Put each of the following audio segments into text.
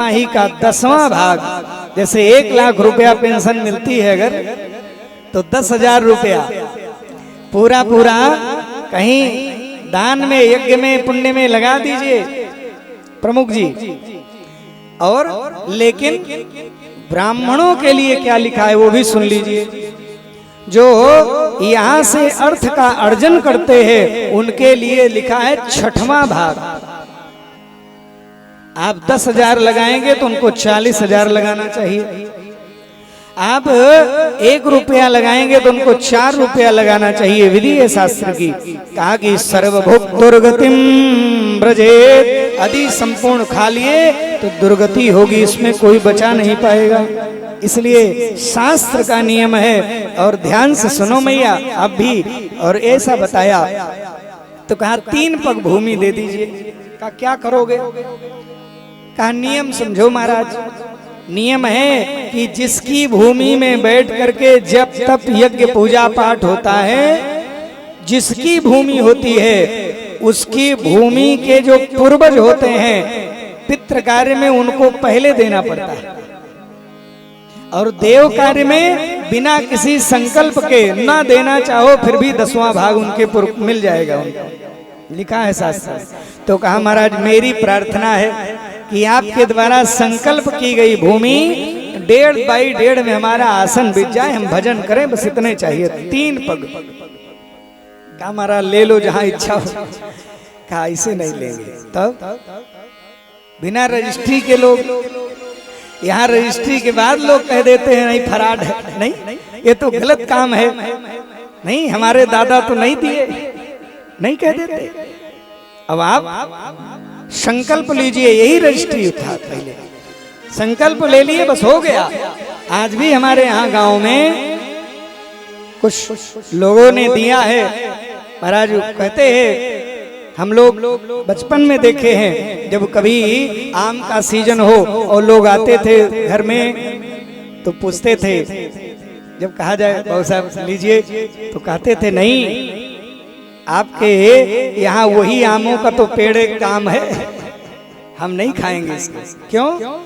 माही का 10वां भाग, जैसे 1 लाख रुपया पेंशन मिलती है अगर, तो 10,000 रुपया पूरा पूरा कहीं दान में, यज्ञ में, पुण्य में लगा दीजिए प्रमुख जी। और लेकिन ब्राह्मणों के लिए क्या लिखा है वो भी सुन लीजिए। जो यहाँ से अर्थ का अर्जन करते हैं उनके लिए लिखा है 6वां भाग। आप 10,000 लगाएंगे तो उनको 40,000 लगाना चाहिए। आप 1 रुपया लगाएंगे तो उनको 4 रुपया लगाना चाहिए। विधि है शास्त्र की, कहा कि सर्वभोग दुर्गतिम ब्रजेत, यदि संपूर्ण खा लिए तो दुर्गति होगी, इसमें कोई बचा नहीं पाएगा। इसलिए शास्त्र का नियम है। और ध्यान से सुनो मैया आप भी। और ऐसा बताया तो कहा 3 पग भूमि दे दीजिए। कहा क्या करोगे? कहा नियम समझो महाराज। नियम है कि जिसकी भूमि में बैठ करके जब तप यज्ञ पूजा पाठ होता है, जिसकी भूमि होती है उसकी भूमि के जो पूर्वज होते हैं पितृ कार्य में उनको पहले देना पड़ता है। और देव कार्य में बिना किसी संकल्प के ना देना चाहो फिर भी 10वां भाग उनके मिल जाएगा उनको। लिखा है शास्त्र। तो कहा महाराज मेरी प्रार्थना है कि आपके द्वारा संकल्प की गई भूमि 1.5 बाई 1.5 में हमारा आसन बिछ जाए, हम भजन करें, बस इतने चाहिए। 3 पग। कहा हमारा ले लो जहां इच्छा हो। कहा इसे नहीं लेंगे। तब बिना रजिस्ट्री के लोग, यहाँ रजिस्ट्री के बाद लोग कह देते हैं नहीं फराड है, नहीं ये तो गलत काम है, नहीं हमारे दादा तो नहीं दिए, नहीं कह देते। अब आप संकल्प लीजिए, यही रजिस्ट्री था पहले। संकल्प ले लिए बस हो गया। आज भी हमारे यहाँ गांव में कुछ लोगों ने दिया है। महाराज कहते हैं हम लोग बचपन में देखे हैं, जब कभी आम का सीजन हो और लोग आते थे घर में तो पूछते थे, जब कहा जाए बाबू साहब लीजिए तो कहते थे नहीं आपके यहाँ वही आमों का तो पेड़ एक आम है, हम नहीं खाएंगे इसको। क्यों?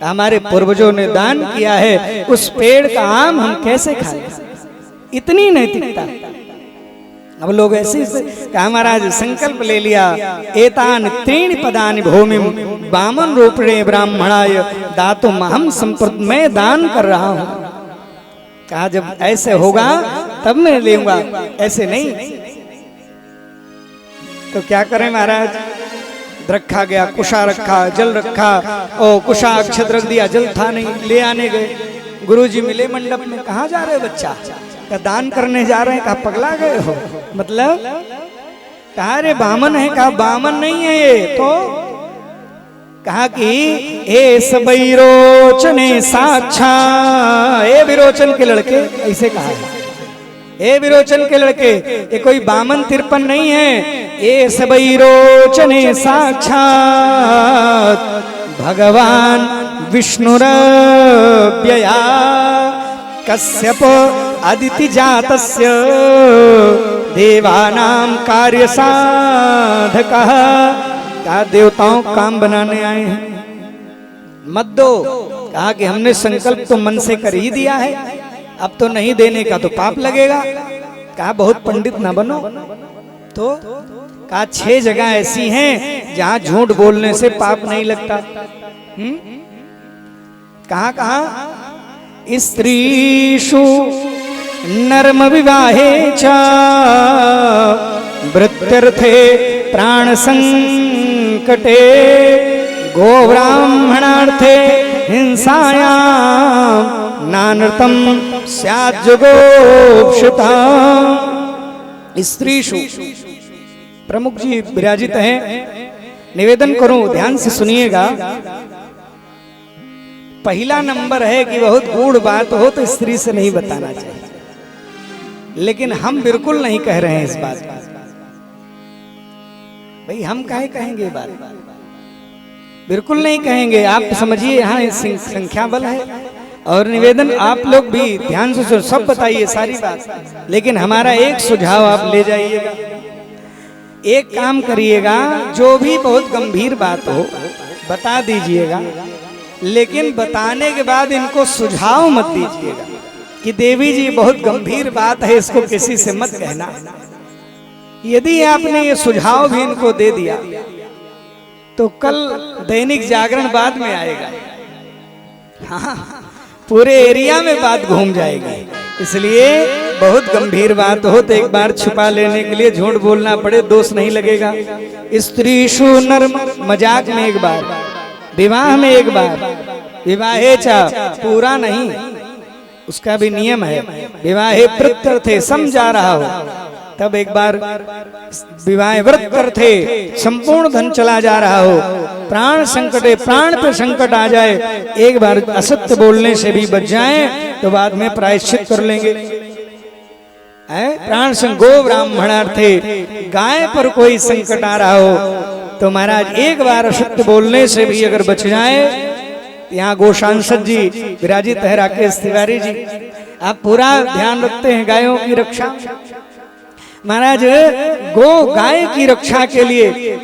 हमारे पूर्वजों ने दान किया है, उस पेड़ का आम हम कैसे खाएंगे? इतनी नैतिकता। अब लोग ऐसे कहा महाराज संकल्प ले लिया, एतान 3 पदानि भूमिम वामन रूपणे ब्राह्मणाय दातुम अहम संप्रत, मैं दान कर रहा हूं। कहा जब ऐसे होगा तब मैं लूंगा, ऐसे नहीं। तो क्या करें महाराज? रखा गया, कुशा रखा, जल रखा, ओ कुशा अक्षत रख दिया, जल था नहीं, ले आने गए। गुरुजी मिले मंडप में, कहाँ जा रहे बच्चा? का दान करने जा रहे हैं। कहा पगला गए हो? मतलब कहा रे बामन है? कहा बामन नहीं है ये तो। कहा कि ए सबई रोचने साक्षा, ए विरोचन के लड़के, ऐसे कहा है। ए विरोचन के लड़के, ये कोई बामन तिरपन नहीं है। ए सबई रोचने साक्षात भगवान विष्णुरव्यया कश्यप अदिति जातस्य देवानाम कार्य साधकः। कहा देवताओं काम बनाने आए हैं, मत दो। कहा कि हमने संकल्प तो मन से कर ही दिया है, अब तो नहीं देने का तो पाप लगेगा। कहा बहुत पंडित ना बनो। तो कहा 6 जगह ऐसी हैं जहां झूठ बोलने से पाप नहीं लगता। कहाँ कहाँ? स्त्रीषु नर्म विवाहे च वृत्यर्थे प्राण संकटे गोब्राह्मणार्थे हिंसायां नानृतम स्यात् जुगोप्सुता। स्त्रीषु प्रमुख जी विराजित हैं। निवेदन करूं, ध्यान से सुनिएगा। पहला नंबर है कि बहुत गूढ़ बात हो तो स्त्री से नहीं बताना चाहिए, लेकिन हम बिल्कुल नहीं कह रहे हैं इस बात को। भाई हम काहे कहेंगे बात? बिल्कुल नहीं कहेंगे। आप समझिए यहाँ संख्या बल है। और निवेदन आप लोग भी ध्यान से सब बताइए सारी बात, लेकिन हमारा एक सुझाव आप ले जाइएगा। एक काम करिएगा, जो भी बहुत गंभीर बात हो बता दीजिएगा, लेकिन बताने के बाद इनको सुझाव मत दीजिएगा कि देवी जी बहुत गंभीर बात है, इसको किसी से मत कहना। यदि आपने ये सुझाव भी इनको दे दिया तो कल दैनिक जागरण बाद में आएगा, हाँ, पूरे एरिया में बात घूम जाएगी। इसलिए बहुत गंभीर बात हो तो एक बार छुपा लेने के लिए झूठ बोलना पड़े, दोष नहीं लगेगा। स्त्रीषु नर्म, मजाक में एक बार, विवाह में एक बार, विवाहे चा पूरा नहीं, उसका भी नियम है। विवाहे प्रत्यर्थे समझा रहा हो तब एक बार विवाह व्रत करते संपूर्ण धन चला जा रहा हो, प्राण संकटे, प्राण पे संकट आ जाए, एक बार असत्य बोलने से भी बच जाए तो बाद में प्रायश्चित कर लेंगे। प्राण संगो ब्राह्मणार्थे, गाय पर कोई संकट आ रहा हो तो महाराज एक बार असत्य बोलने से भी अगर बच जाए। यहाँ गोशांसद जी विराजित है, राकेश तिवारी जी, आप पूरा ध्यान रखते हैं गायों की रक्षा। महाराज गो गाय की रक्षा के लिए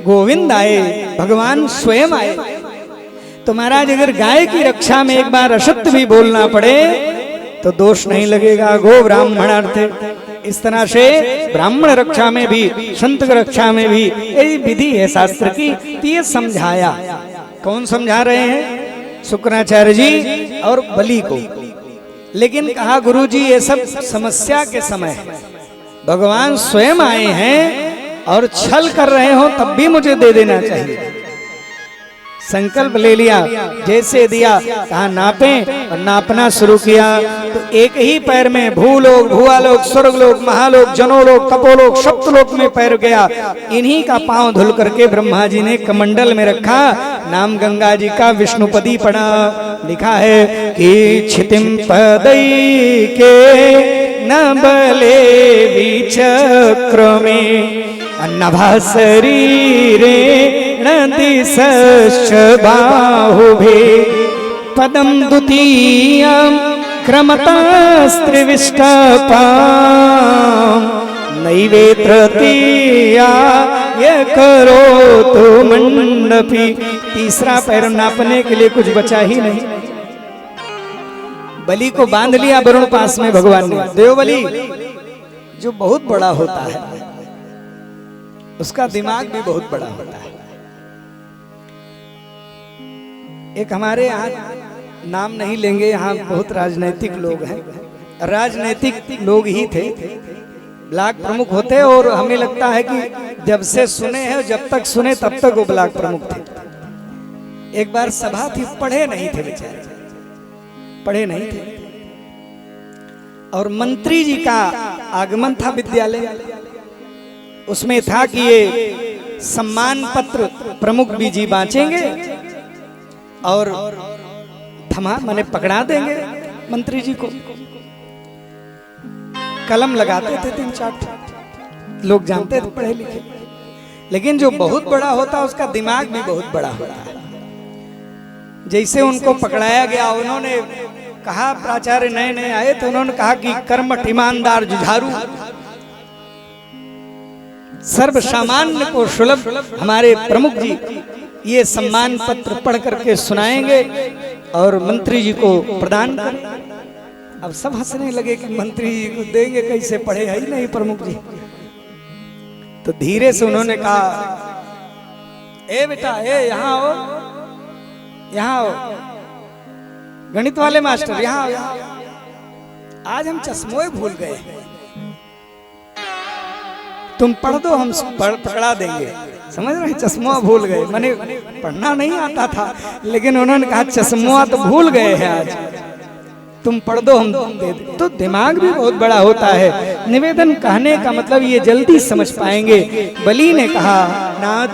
गोविंद आए, भगवान स्वयं आए, तो महाराज अगर गाय की रक्षा में एक बार असत्य भी बोलना पड़े तो दोष नहीं लगेगा। गो ब्राह्मणार्थे, इस तरह से ब्राह्मण रक्षा में भी, संत रक्षा में भी यही विधि है शास्त्र की। तो ये समझाया, कौन समझा रहे हैं? शुक्राचार्य जी और बलि को। लेकिन कहा गुरु जी ये सब समस्या के समय है, भगवान स्वयं आए हैं और छल कर रहे हो तब भी मुझे दे देना चाहिए। संकल्प ले लिया, जैसे दिया कहा नापें, और नापना शुरू किया तो एक ही पैर में भूलोक, भुवालोक, स्वर्गलोक, महालोक, जनोलोक, तपोलोक, सप्तलोक में पैर गया। इन्हीं का पांव धुल करके ब्रह्मा जी ने कमंडल में रखा। नाम गंगा जी का विष्णुपदी पढ़ा, लिखा है कि क्षितिम पदई के न बले विचक्र में नभा शरीरे नदिशश्च बाहुभे पदम द्वितीयं क्रमतास्त्रिविष्टपां नैवे तृतीयाय करोतु मंडपी। तीसरा पैर नापने के लिए कुछ बचा ही नहीं। बलि को बांध लिया वरुण पास में भगवान ने। देवबलि जो बहुत बड़ा होता है, उसका दिमाग भी बहुत बड़ा होता है। एक हमारे यहाँ, नाम नहीं लेंगे, यहाँ बहुत राजनीतिक लोग हैं, राजनीतिक लोग ही थे, ब्लॉक प्रमुख होते, और हमें लगता है कि जब से सुने हैं, जब तक सुने तब तक वो ब्लॉक प्रमुख थे। एक बार सभा थी, पढ़े नहीं थे बेचारे, पढ़े नहीं थे, और मंत्री जी का आगमन था विद्यालय। उसमें था कि ये सम्मान पत्र प्रमुख जी बांचेंगे और थमा माने पकड़ा देंगे मंत्री जी को। कलम लगाते थे 3-4 लोग, जानते थे पढ़े लिखे, लेकिन जो बहुत बड़ा होता उसका दिमाग भी बहुत बड़ा होता है। जैसे उनको पकड़ाया गया, उन्होंने कहा, प्राचार्य नए नए आए तो उन्होंने कहा कि कर्मठ ईमानदार जुझारू सर्व सामान्य को सुलभ हमारे प्रमुख जी ये सम्मान पत्र पढ़ करके सुनाएंगे और मंत्री जी को प्रदान करें। अब सब हंसने लगे कि मंत्री जी को देंगे कैसे, पढ़े है ही नहीं प्रमुख जी। तो धीरे से उन्होंने कहा, ए बेटा, ए यहाँ आओ, यहाँ आओ, गणित वाले मास्टर यहाँ आओ, आज हम चश्मों भूल गए, तुम पढ़ दो, हम पकड़ा देंगे। समझ रहे, चश्मा भूल गए, मैंने पढ़ना नहीं आता था, लेकिन उन्होंने कहा चश्मा तो भूल गए हैं आज, तुम पढ़ दो, हम दे दे। तो दिमाग भी बहुत बड़ा होता है। निवेदन कहने का मतलब ये जल्दी समझ पाएंगे। बलि ने कहा, नाथ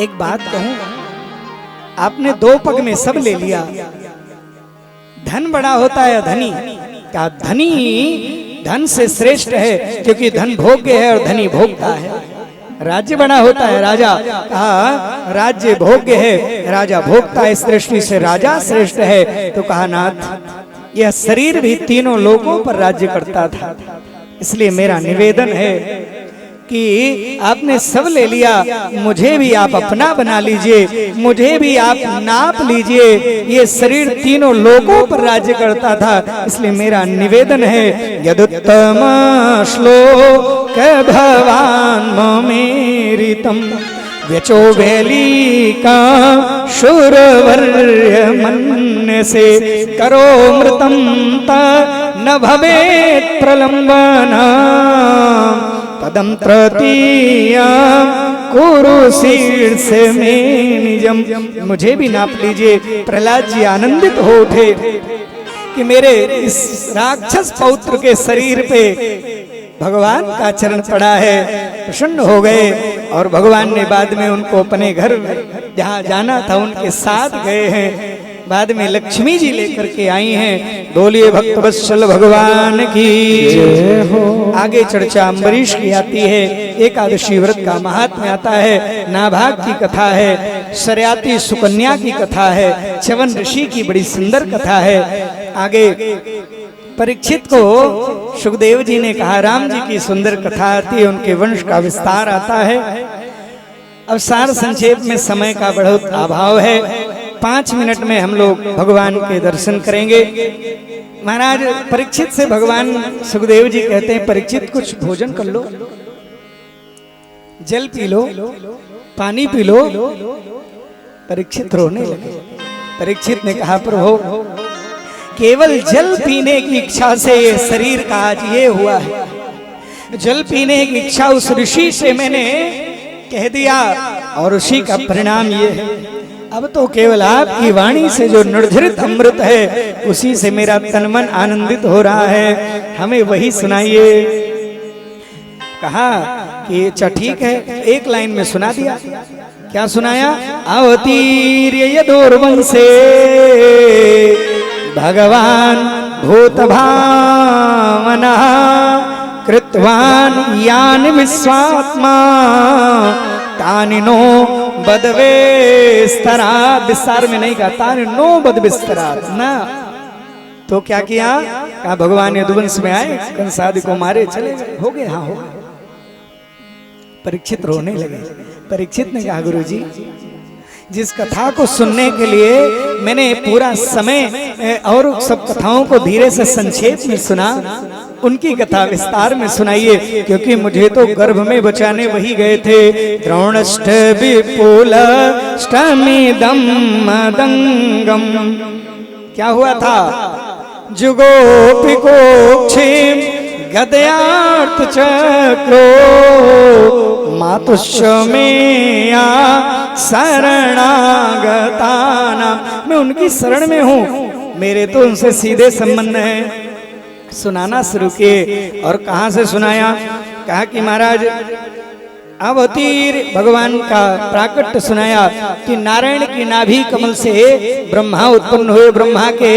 एक बात कहूं, आपने 2 पग में सब ले लिया। धन बड़ा होता है धनी, क्या धनी धन से श्रेष्ठ है, क्योंकि धन भोग्य है और धनी भोगता है। राज्य बड़ा होता है, राजा कहा राज्य भोग्य है, राजा भोगता है, इस दृष्टि से राजा श्रेष्ठ है। तो कहा, नाथ यह शरीर भी तीनों लोगों पर राज्य करता था, इसलिए मेरा निवेदन है कि आपने सब ले लिया, मुझे भी आप अपना बना लीजिए, मुझे भी आप नाप लीजिए। ये शरीर तीनों लोगों पर राज्य करता था, इसलिए मेरा निवेदन है यदुत्तम श्लोक भवान ममेरितम व्यचो वैली का शूरवर्य मन से करो मृतम ता न भवेत् प्रलंबना पदम तृतीया कुरु शीर्ष में निजम। मुझे भी नाप लीजिए। प्रहलाद जी आनंदित हो उठे कि मेरे इस राक्षस पौत्र के शरीर पे भगवान का चरण पड़ा है। प्रसन्न हो गए और भगवान ने बाद में उनको अपने घर जहाँ जाना था उनके साथ गए हैं। बाद में लक्ष्मी जी लेकर के आई हैं। बोलिए भक्त वत्सल भगवान की जय हो। आगे चर्चा अम्बरीश की आती है। एकादशी व्रत का महात्म्य आता है। नाभाग की कथा है। सरयाती सुकन्या की कथा है। च्यवन ऋषि की बड़ी सुंदर कथा है। आगे परीक्षित को सुखदेव जी ने कहा राम जी की सुंदर कथा आती है, उनके वंश का विस्तार आता है। अब सार संक्षेप में समय का बहुत अभाव है। 5 मिनट में हम लोग भगवान के दर्शन करेंगे। महाराज परीक्षित से भगवान सुखदेव जी कहते हैं परीक्षित कुछ भोजन कर लो, जल पी लो, पानी पी लो। परीक्षित रोने लगे। परीक्षित ने कहा प्रभु केवल जल पीने की इच्छा से ये शरीर का आज ये हुआ है। जल पीने की इच्छा उस ऋषि से मैंने कह दिया और ऋषि का परिणाम ये है। अब तो केवल आपकी वाणी से जो निर्धरित अमृत है उसी से मेरा तन मन आनंदित हो रहा है, हमें वही सुनाइए। कहा कि अच्छा ठीक है, एक लाइन में सुना दिया। क्या सुनाया? अवतीर्य यदुर्वंशे भगवान भूत भावना कृतवान यान विश्वात्मा तानि नो बद विस्तरात्। विस्तार में नहीं कहा तानि नो बद विस्तरात् ना। तो क्या किया? कहा भगवान यदुवंश में आए, कंसादि को मारे, चले गए, हो गए। हाँ हो गए। परीक्षित रोने लगे। परीक्षित ने कहा गुरुजी जिस कथा को सुनने के लिए मैंने पूरा समय और सब कथाओं को धीरे से संक्षेप में सुना, उनकी कथा विस्तार में सुनाइए, क्योंकि मुझे तो गर्भ में बचाने वही गए थे। द्रोणष्ट विपुल ष्टमिदं मदंगम। क्या हुआ था? जुगोपिकोक्षे गदयार्थ चक्रो मातुष्यमेया शरणागताना। मैं उनकी शरण में हूँ, मेरे तो उनसे सीधे संबंध है। सुनाना शुरू किए और कहाँ से सुनाया? कहा कि महाराज अवतीर भगवान का प्राकट्य सुनाया कि नारायण की नाभि कमल से ब्रह्मा उत्पन्न हुए, ब्रह्मा के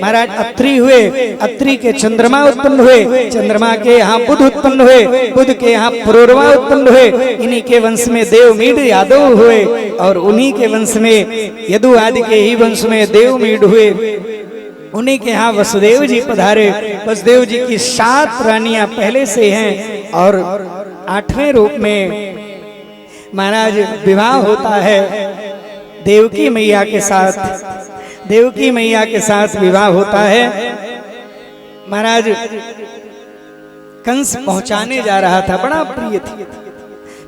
महाराज अत्रि हुए, अत्रि के चंद्रमा उत्पन्न हुए, चंद्रमा के यहाँ बुध उत्पन्न हुए, बुध के यहाँ पुरुरवा उत्पन्न हुए, इन्हीं के वंश में देवमीढ़ यादव हुए और उन्हीं के वंश में यदु आदि के ही वंश में देवमीढ़ हुए। उन्हीं के यहाँ वसुदेव जी पधारे। वसुदेव जी की 7 रानियां पहले से हैं और 8वें रूप में महाराज विवाह होता है देवकी मैया के साथ। देवकी मैया के साथ विवाह होता है। महाराज कंस पहुंचाने जा रहा था, बड़ा प्रिय थी,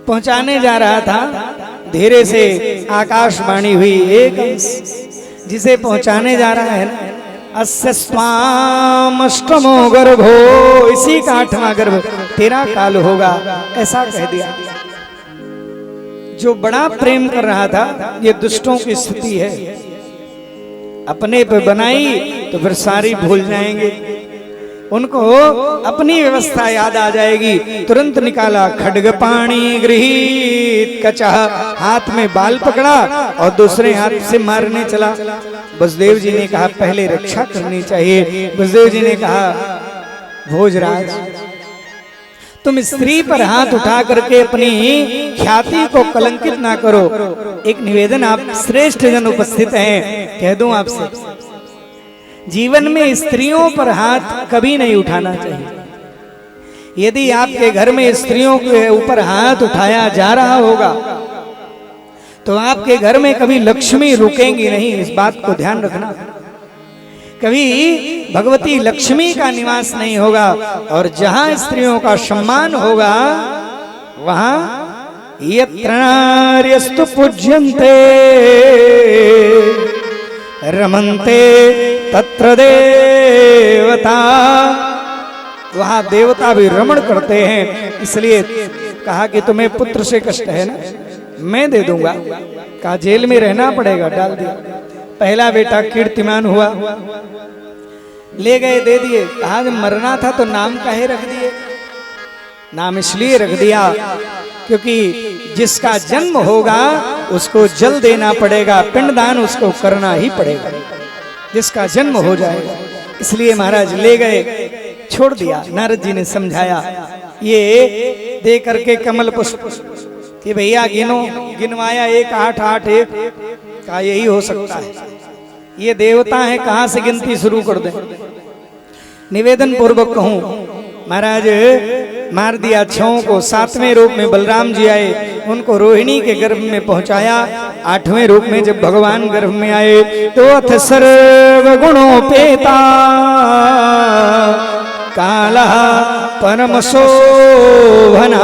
पहुंचाने जा रहा था। धीरे से आकाशवाणी हुई, एक कंस जिसे पहुंचाने जा रहा है अस्य स्वामष्टमो गर्भो, इसी का 8वां गर्भ तेरा काल होगा, ऐसा कह दिया। जो बड़ा प्रेम कर रहा था, ये दुष्टों की स्थिति है। अपने पे बनाई तो फिर सारी भूल जाएंगे, उनको अपनी व्यवस्था याद आ जाएगी। तुरंत निकाला खड्ग पाणी गृहीत कचह, हाथ में बाल पकड़ा और दूसरे हाथ से मारने चला। वसुदेव जी ने कहा पहले रक्षा करनी चाहिए। वसुदेव जी ने कहा भोजराज तुम स्त्री पर हाथ उठा करके अपनी ख्याति को कलंकित ना करो। एक निवेदन, आप श्रेष्ठ जन उपस्थित हैं, कह दूं आपसे, जीवन में स्त्रियों पर हाथ कभी नहीं उठाना चाहिए। यदि आपके घर में स्त्रियों के ऊपर हाथ उठाया जा रहा होगा तो आपके घर में कभी लक्ष्मी रुकेंगी नहीं, इस बात को ध्यान रखना। कभी भगवती लक्ष्मी का निवास नहीं होगा, और जहां स्त्रियों का सम्मान होगा वहां यत्र नार्यस्तु पूज्यन्ते रमन्ते तत्र देवता, वहां देवता भी रमण करते हैं। इसलिए कहा कि तुम्हें पुत्र से कष्ट है ना, मैं दे दूंगा। कहा जेल में रहना पड़ेगा, डाल दिया। पहला बेटा कीर्तिमान हुआ, ले गए दे दिए। कहा जब मरना था तो नाम काहे रख दिए? नाम इसलिए रख दिया क्योंकि जिसका जन्म होगा उसको जल देना पड़ेगा, पिंडदान उसको करना ही पड़ेगा, जिसका जन्म हो जाएगा। इसलिए महाराज ले गए, छोड़ दिया। नारद जी ने समझाया, ये दे करके कमल पुष्प कि भैया गिनो, गिनवाया 1 8 8 1, का यही हो सकता है, ये देवता है, कहां से गिनती शुरू कर दें। निवेदन पूर्वक कहूं, महाराज मार दिया 6 को। 7वें रूप में बलराम जी आए, उनको रोहिणी के गर्भ में पहुंचाया। 8वें रूप में जब भगवान गर्भ में आए तो अथ सर्व गुणोपेता काला परम शोभना,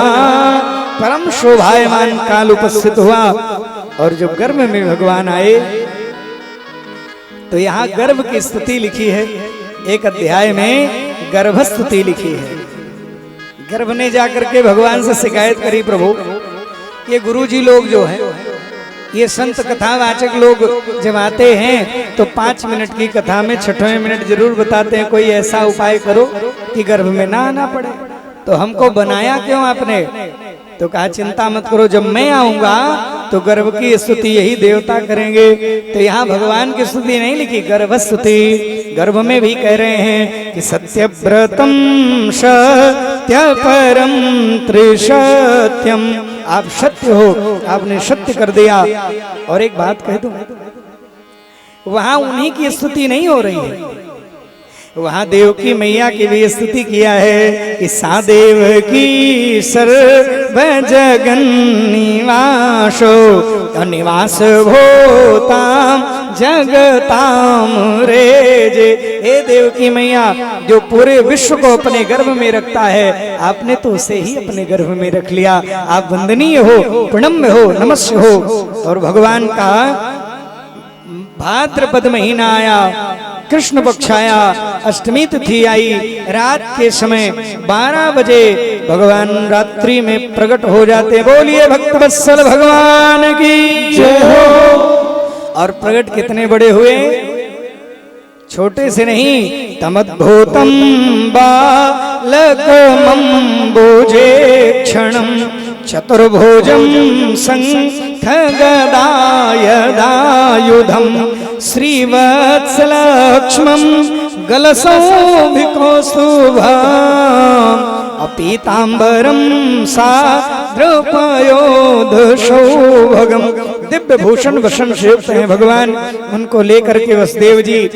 परम शोभायमान काल उपस्थित हुआ। और जब गर्भ में भगवान आए तो यहाँ गर्भ की स्तुति लिखी है, एक अध्याय में गर्भ स्तुति लिखी है। गर्भ ने जाकर के भगवान से शिकायत करी, प्रभु ये गुरुजी लोग जो हैं, ये संत कथावाचक लोग जब आते हैं तो 5 मिनट की कथा में 6वें मिनट जरूर बताते हैं कोई ऐसा उपाय करो कि गर्भ में ना आना पड़े, तो हमको बनाया क्यों आपने? तो कहा चिंता मत करो, जब मैं आऊंगा तो गर्भ की स्तुति यही देवता करेंगे। तो यहाँ भगवान की स्तुति नहीं लिखी, गर्भ स्तुति। गर्भ में भी कह रहे हैं कि सत्यव्रतम सत्य परम त्रिसत्यम, आप सत्य हो, आपने सत्य कर दिया। और एक बात कह दूं, वहां उन्हीं की स्तुति नहीं हो रही है, वहां देव की मैया की भी स्तुति किया है कि सा देव की सर्व जगन निवासो निवास भूताम जगताम रे जे। हे देव की मैया जो पूरे विश्व को अपने गर्भ में रखता है, आपने तो उसे ही अपने गर्भ में रख लिया। आप वंदनीय हो, प्रणम्य हो, नमस्य हो। और भगवान का भाद्रपद महीना आया, कृष्ण पक्ष आया, अष्टमी तिथि आई, रात के समय 12 बजे भगवान रात्रि में प्रकट हो जाते। बोलिए भक्तवत्सल भगवान की जय हो। और प्रकट कितने बड़े हुए, छोटे से नहीं। तमद्भूतम बालकमं भुजे क्षणम चतुर्भुजं शंखगदायुधं श्रीवत्सलक्ष्मं गलसौभिकौस्तुभम् अपीताम्बरं साद्रपयोधशोभगम। दिव्य भूषण वसन से युक्त हैं भगवान। उनको लेकर के वसुदेव जी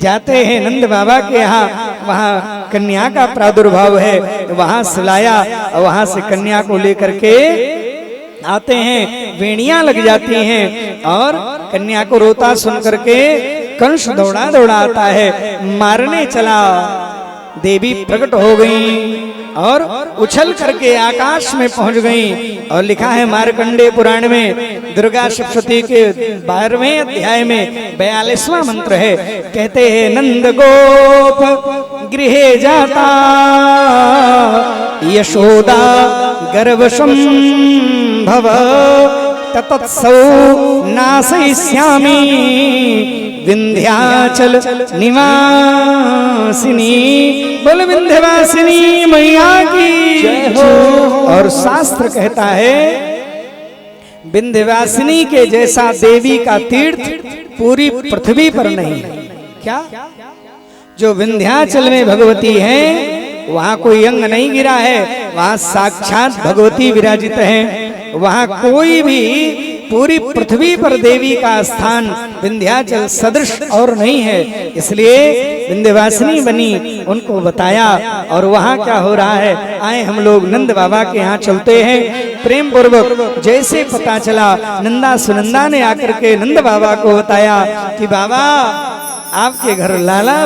जाते हैं नंद बाबा के यहाँ, वहाँ कन्या का प्रादुर्भाव है, वहाँ सुलाया, वहाँ से कन्या को लेकर के आते हैं। वेणियां लग जाती हैं और कन्या को रोता सुन करके कंस दौड़ा दौड़ा आता है, मारने चला। देवी प्रकट हो गई और उछल करके आकाश में पहुंच गई। और लिखा है मार्कंडेय पुराण में, दुर्गा सप्तशती के 12वें अध्याय में 42वां मंत्र है। कहते हैं नंद गोप गृहे जाता यशोदा गर्भ संभव तत्सौ नासयिष्यामि विंध्याचल निवासिनी। बोल विंध्यवासिनी मैया की जय हो। और शास्त्र कहता है विंध्यवासिनी के जैसा देवी का तीर्थ पूरी पृथ्वी पर नहीं है। क्या? जो विंध्याचल में भगवती है वहां कोई अंग नहीं गिरा है, वहां साक्षात भगवती विराजित है। वहां कोई भी पूरी पृथ्वी पर देवी का स्थान विंध्याचल सदृश और नहीं है, इसलिए विंध्यवासिनी बनी, उनको बताया। और वहाँ क्या हो रहा है, आए हम लोग नंद बाबा के यहाँ चलते हैं। प्रेम पूर्वक जैसे पता चला, नंदा सुनंदा ने आकर के नंद बाबा को बताया कि बाबा आपके घर लाला